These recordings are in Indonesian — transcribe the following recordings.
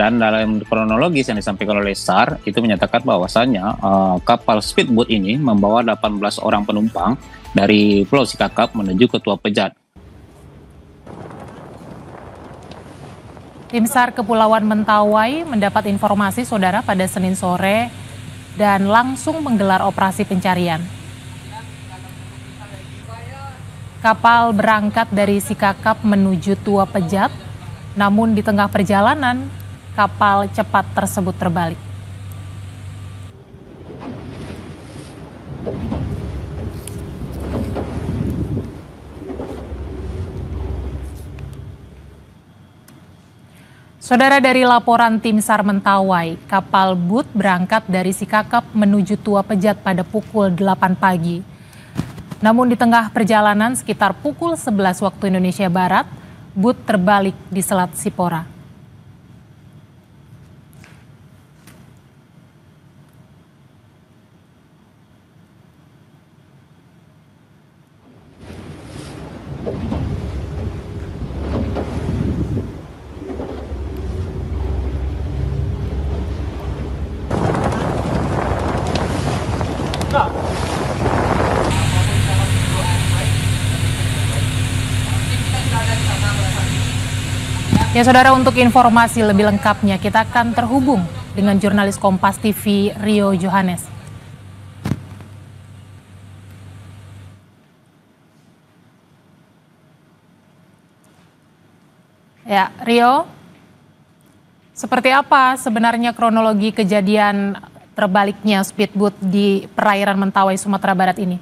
Dan dalam kronologis yang disampaikan oleh SAR itu menyatakan bahwasannya kapal speedboat ini membawa 18 orang penumpang dari Pulau Sikakap menuju ke Tua Pejat. Tim SAR Kepulauan Mentawai mendapat informasi saudara pada Senin sore dan langsung menggelar operasi pencarian. Kapal berangkat dari Sikakap menuju Tua Pejat, namun di tengah perjalanan kapal cepat tersebut terbalik. Saudara, dari laporan tim SAR Mentawai, kapal But berangkat dari Sikakap menuju Tua Pejat pada pukul 8 pagi. Namun di tengah perjalanan sekitar pukul 11 waktu Indonesia Barat, But terbalik di Selat Sipora. Ya saudara, untuk informasi lebih lengkapnya kita akan terhubung dengan jurnalis Kompas TV Rio Johannes. Ya, Rio, seperti apa sebenarnya kronologi kejadian terbaliknya speedboat di perairan Mentawai, Sumatera Barat ini?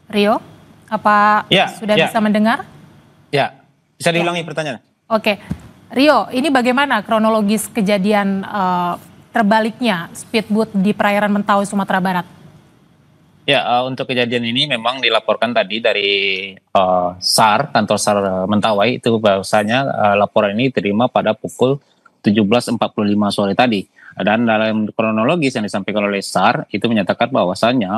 Rio, apa sudah bisa mendengar? Ya, bisa diulangi pertanyaan. Oke, Rio, ini bagaimana kronologis kejadian terbaliknya speedboat di perairan Mentawai, Sumatera Barat? Ya, untuk kejadian ini memang dilaporkan tadi dari SAR, kantor SAR Mentawai, itu bahwasanya laporan ini diterima pada pukul 17.45 sore tadi. Dan dalam kronologis yang disampaikan oleh SAR itu menyatakan bahwasannya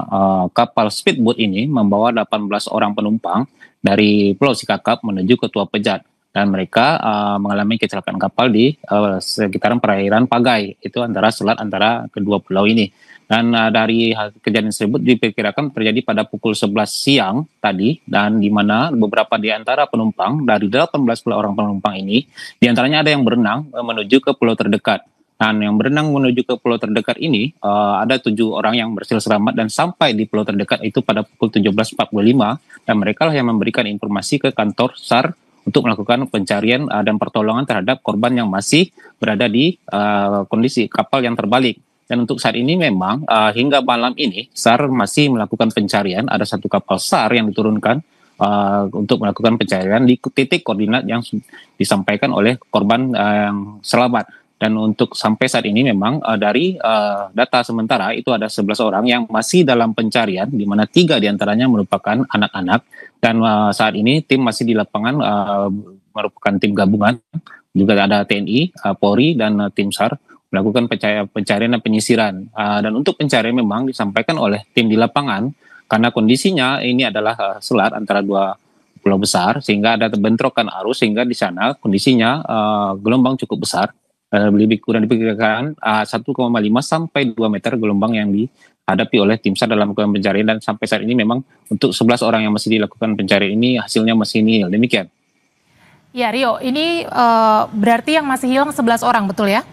kapal speedboat ini membawa 18 orang penumpang dari Pulau Sikakap menuju ke Tua Pejat, dan mereka mengalami kecelakaan kapal di sekitaran perairan Pagai, itu antara selat antara kedua pulau ini. Dan dari kejadian tersebut diperkirakan terjadi pada pukul 11 siang tadi, dan di mana beberapa di antara penumpang dari 18 orang penumpang ini, di antaranya ada yang berenang menuju ke pulau terdekat. Dan yang berenang menuju ke pulau terdekat ini ada 7 orang yang berhasil selamat dan sampai di pulau terdekat itu pada pukul 17.45, dan mereka lah yang memberikan informasi ke kantor SAR untuk melakukan pencarian dan pertolongan terhadap korban yang masih berada di kondisi kapal yang terbalik. Dan untuk saat ini memang hingga malam ini SAR masih melakukan pencarian. Ada 1 kapal SAR yang diturunkan untuk melakukan pencarian di titik koordinat yang disampaikan oleh korban yang selamat. Dan untuk sampai saat ini memang dari data sementara itu ada 11 orang yang masih dalam pencarian, di mana 3 diantaranya merupakan anak-anak. Dan saat ini tim masih di lapangan merupakan tim gabungan, juga ada TNI, Polri, dan tim SAR melakukan pencarian dan penyisiran. Dan untuk pencarian memang disampaikan oleh tim di lapangan, karena kondisinya ini adalah selat antara 2 pulau besar, sehingga ada bentrokan arus, sehingga di sana kondisinya gelombang cukup besar. Lebih kurang diperkirakan 1,5 sampai 2 meter gelombang yang dihadapi oleh tim SAR dalam melakukan pencarian, dan sampai saat ini memang untuk 11 orang yang masih dilakukan pencarian ini hasilnya masih nihil. Demikian. Ya Rio, ini berarti yang masih hilang 11 orang, betul ya?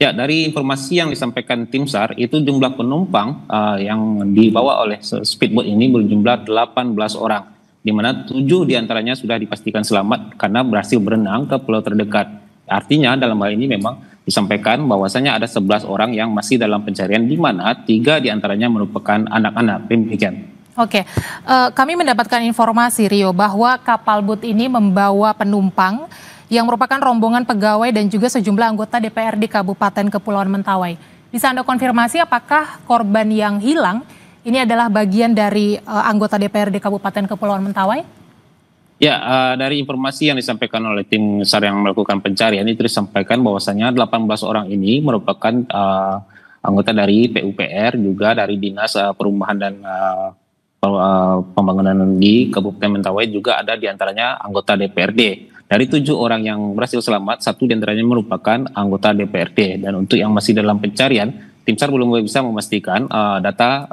Ya, dari informasi yang disampaikan tim SAR itu jumlah penumpang yang dibawa oleh speedboat ini berjumlah 18 orang, di mana 7 diantaranya sudah dipastikan selamat karena berhasil berenang ke pulau terdekat. Artinya dalam hal ini memang disampaikan bahwasanya ada 11 orang yang masih dalam pencarian, di mana 3 diantaranya merupakan anak-anak. Demikian. Oke, kami mendapatkan informasi Rio bahwa kapal But ini membawa penumpang yang merupakan rombongan pegawai dan juga sejumlah anggota DPRD Kabupaten Kepulauan Mentawai. Bisa Anda konfirmasi apakah korban yang hilang ini adalah bagian dari anggota DPRD Kabupaten Kepulauan Mentawai? Ya, dari informasi yang disampaikan oleh tim SAR yang melakukan pencarian itu disampaikan bahwasanya 18 orang ini merupakan anggota dari PUPR, juga dari Dinas Perumahan dan pembangunan di Kabupaten Mentawai juga ada diantaranya anggota DPRD. Dari 7 orang yang berhasil selamat, 1 diantaranya merupakan anggota DPRD. Dan untuk yang masih dalam pencarian, tim SAR belum bisa memastikan data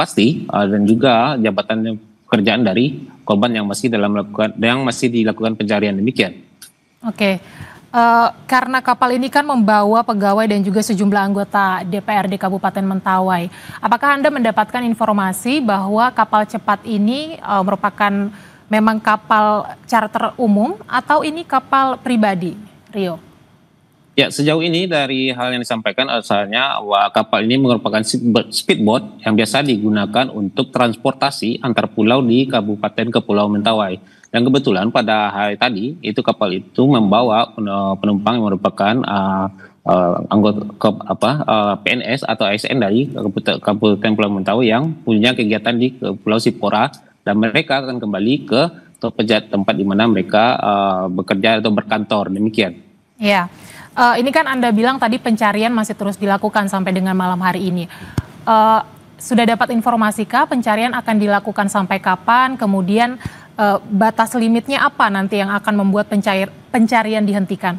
pasti dan juga jabatan pekerjaan dari korban yang masih dilakukan pencarian, demikian. Oke. Karena kapal ini kan membawa pegawai dan juga sejumlah anggota DPRD Kabupaten Mentawai. Apakah Anda mendapatkan informasi bahwa kapal cepat ini merupakan memang kapal charter umum atau ini kapal pribadi, Rio? Ya, sejauh ini dari hal yang disampaikan asalnya kapal ini merupakan speedboat yang biasa digunakan untuk transportasi antar pulau di Kabupaten Kepulauan Mentawai. Dan kebetulan pada hari tadi itu kapal itu membawa penumpang yang merupakan anggota PNS atau ASN dari Kabupaten Pulau Mentawai yang punya kegiatan di Pulau Sipora, dan mereka akan kembali ke tempat di mana mereka bekerja atau berkantor, demikian. Ya, ini kan Anda bilang tadi pencarian masih terus dilakukan sampai dengan malam hari ini. Sudah dapat informasikah pencarian akan dilakukan sampai kapan? Kemudian batas limitnya apa nanti yang akan membuat pencarian dihentikan?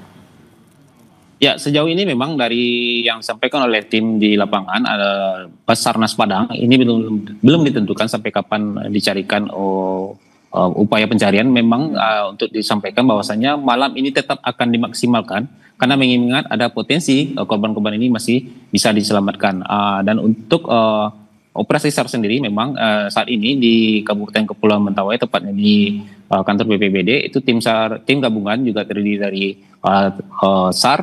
Ya, sejauh ini memang dari yang disampaikan oleh tim di lapangan, Basarnas Padang, ini belum ditentukan sampai kapan dicarikan upaya pencarian. Memang untuk disampaikan bahwasannya malam ini tetap akan dimaksimalkan karena mengingat ada potensi korban-korban ini masih bisa diselamatkan. Dan untuk operasi SAR sendiri memang saat ini di Kabupaten Kepulauan Mentawai, tepatnya di kantor BPBD, itu tim gabungan juga terdiri dari SAR,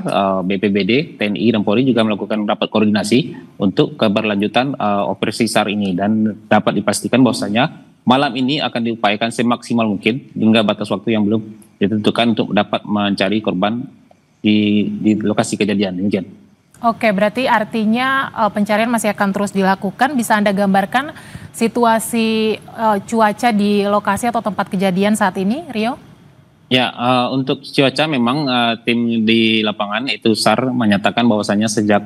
BPBD, TNI, dan Polri juga melakukan rapat koordinasi untuk keberlanjutan operasi SAR ini, dan dapat dipastikan bahwasanya malam ini akan diupayakan semaksimal mungkin hingga batas waktu yang belum ditentukan untuk dapat mencari korban di lokasi kejadian, demikian. Oke, berarti artinya pencarian masih akan terus dilakukan. Bisa Anda gambarkan situasi cuaca di lokasi atau tempat kejadian saat ini, Rio? Ya, untuk cuaca memang tim di lapangan itu SAR menyatakan bahwasannya sejak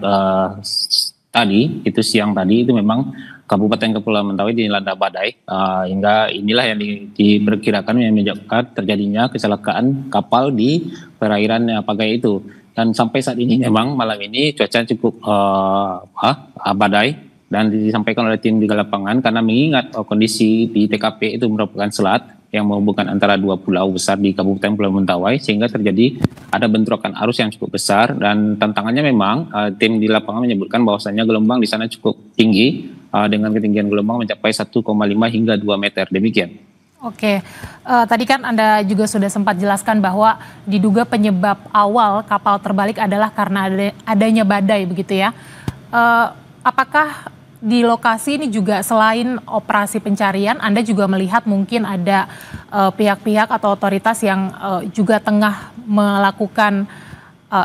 siang tadi itu memang Kabupaten Kepulauan Mentawai dilanda badai, hingga inilah yang diperkirakan yang menyebabkan terjadinya kecelakaan kapal di perairan Pagai itu. Dan sampai saat ini memang malam ini cuaca cukup badai, dan disampaikan oleh tim di lapangan karena mengingat kondisi di TKP itu merupakan selat yang menghubungkan antara 2 pulau besar di Kabupaten Pulau Mentawai, sehingga ada bentrokan arus yang cukup besar. Dan tantangannya memang tim di lapangan menyebutkan bahwasannya gelombang di sana cukup tinggi, dengan ketinggian gelombang mencapai 1,5 hingga 2 meter, demikian. Oke, tadi kan Anda juga sudah sempat jelaskan bahwa diduga penyebab awal kapal terbalik adalah karena adanya badai, begitu ya. Apakah di lokasi ini juga selain operasi pencarian, Anda juga melihat mungkin ada pihak-pihak atau otoritas yang juga tengah melakukan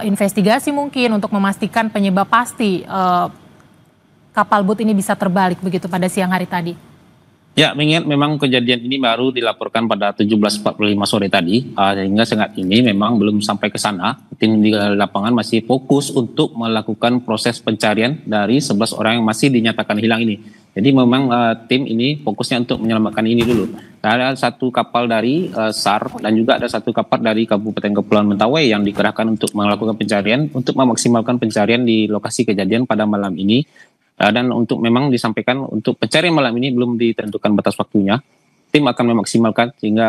investigasi mungkin untuk memastikan penyebab pasti kapal boot ini bisa terbalik begitu pada siang hari tadi? Ya, mengingat memang kejadian ini baru dilaporkan pada 17.45 sore tadi, sehingga saat ini memang belum sampai ke sana. Tim di lapangan masih fokus untuk melakukan proses pencarian dari 11 orang yang masih dinyatakan hilang ini. Jadi memang tim ini fokusnya untuk menyelamatkan ini dulu. Ada 1 kapal dari SAR dan juga ada 1 kapal dari Kabupaten Kepulauan Mentawai yang dikerahkan untuk melakukan pencarian, untuk memaksimalkan pencarian di lokasi kejadian pada malam ini. Dan untuk memang disampaikan untuk pencarian malam ini belum ditentukan batas waktunya. Tim akan memaksimalkan sehingga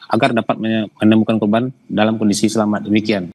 agar dapat menemukan korban dalam kondisi selamat, demikian.